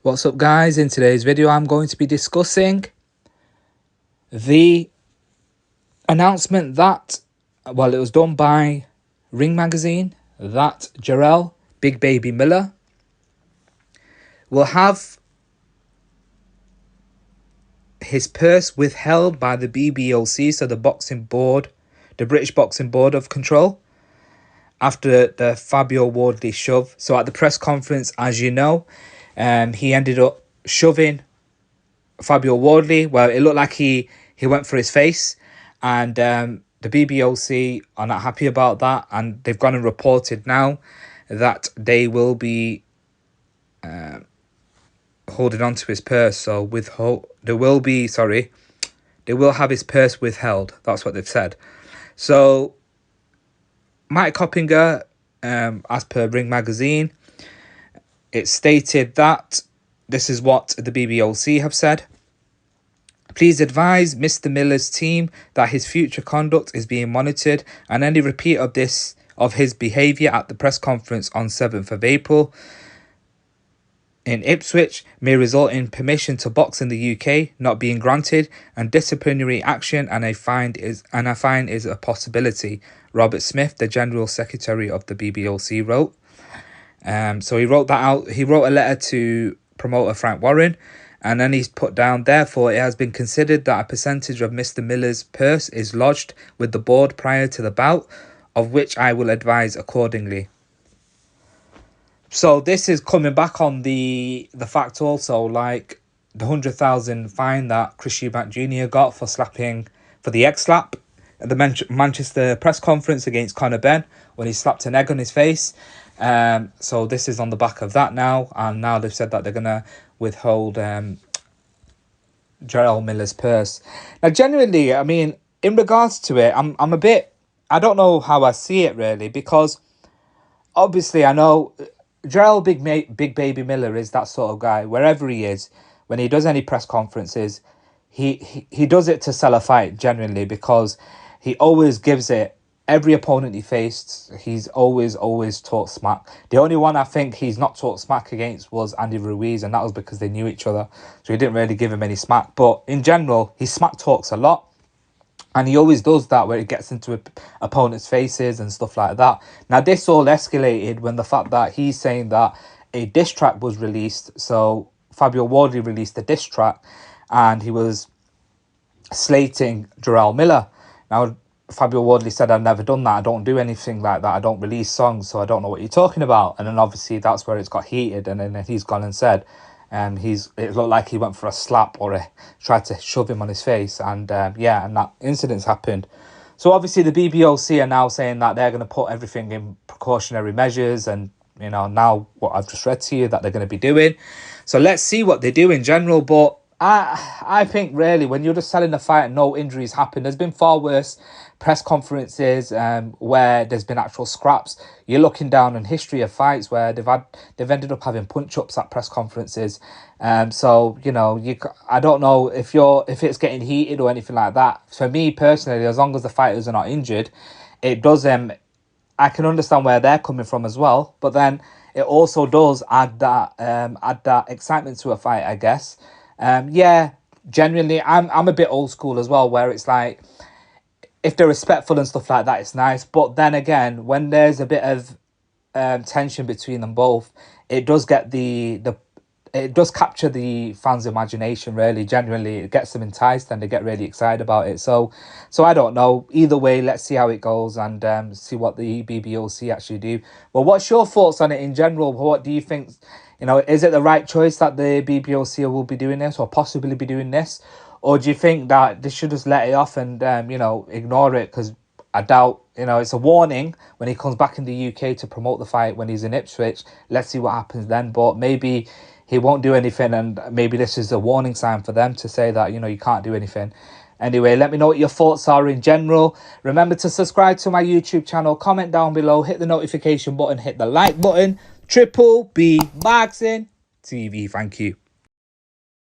What's up, guys? In today's video I'm going to be discussing the announcement that, well, it was done by Ring magazine, that Jarrell Big Baby Miller will have his purse withheld by the BBOC, so the boxing board, the British Boxing Board of Control, after the Fabio Wardley shove. So at the press conference, as you know, he ended up shoving Fabio Wardley. Well, it looked like he went for his face, and the BBOC are not happy about that, and they've gone and reported now that they will be holding on to his purse. So they will have his purse withheld. That's what they've said. So Mike Coppinger, as per Ring magazine, it stated that this is what the BBOC have said. Please advise Mr. Miller's team that his future conduct is being monitored, and any repeat of his behaviour at the press conference on 7th of April in Ipswich may result in permission to box in the UK not being granted and disciplinary action, and a fine is a possibility. Robert Smith, the General Secretary of the BBOC, wrote. So he wrote that out. He wrote a letter to promoter Frank Warren, and then he's put down, therefore, it has been considered that a percentage of Mr. Miller's purse is lodged with the board prior to the bout, of which I will advise accordingly. So this is coming back on the fact also, like the 100,000 fine that Chris Eubank Jr. got for the egg slap at the Manchester press conference against Conor Benn when he slapped an egg on his face. So this is on the back of that now, and now they've said that they're gonna withhold Jarrell Miller's purse. Now, genuinely, I mean, in regards to it, I'm a bit, I don't know how I see it really, because obviously I know Jarrell Big Baby Miller is that sort of guy. Wherever he is, when he does any press conferences, he does it to sell a fight, genuinely, because he always gives it. Every opponent he faced, he's always talked smack. The only one I think he's not talked smack against was Andy Ruiz, and that was because they knew each other, so he didn't really give him any smack. But in general, he smack talks a lot, and he always does that where it gets into opponents' faces and stuff like that. Now, this all escalated when the fact that he's saying that a diss track was released. So Fabio Wardley released a diss track, and he was slating Jarrell Miller. Now, Fabio Wardley said, I've never done that. I don't do anything like that. I don't release songs, so I don't know what you're talking about. And then obviously that's where it's got heated. And then he's gone and said, it looked like he went for a slap or tried to shove him on his face. And and that incident's happened. So obviously the BBOC are now saying that they're going to put everything in precautionary measures, and you know, now what I've just read to you that they're going to be doing. So let's see what they do in general. But I think really when you're just selling a fight and no injuries happen, there's been far worse press conferences where there's been actual scraps. You're looking down in history of fights where they've ended up having punch-ups at press conferences. So you know, I don't know if it's getting heated or anything like that. For me personally, as long as the fighters are not injured, it does. I can understand where they're coming from as well, but then it also does add that excitement to a fight, I guess. Genuinely, I'm a bit old school as well, where it's like, if they're respectful and stuff like that, it's nice. But then again, when there's a bit of tension between them both, it does get it does capture the fans' imagination, really. Genuinely, it gets them enticed and they get really excited about it. So I don't know. Either way, let's see how it goes and see what the BBOC actually do. Well, what's your thoughts on it in general? What do you think? You know, is it the right choice that the BBOC will be doing this or possibly be doing this? Or do you think that they should just let it off and, ignore it? Because I doubt, it's a warning when he comes back in the UK to promote the fight when he's in Ipswich. Let's see what happens then. But maybe he won't do anything, and maybe this is a warning sign for them to say that, you can't do anything. Anyway, let me know what your thoughts are in general. Remember to subscribe to my YouTube channel, comment down below, hit the notification button, hit the like button. Triple B Boxing TV. Thank you.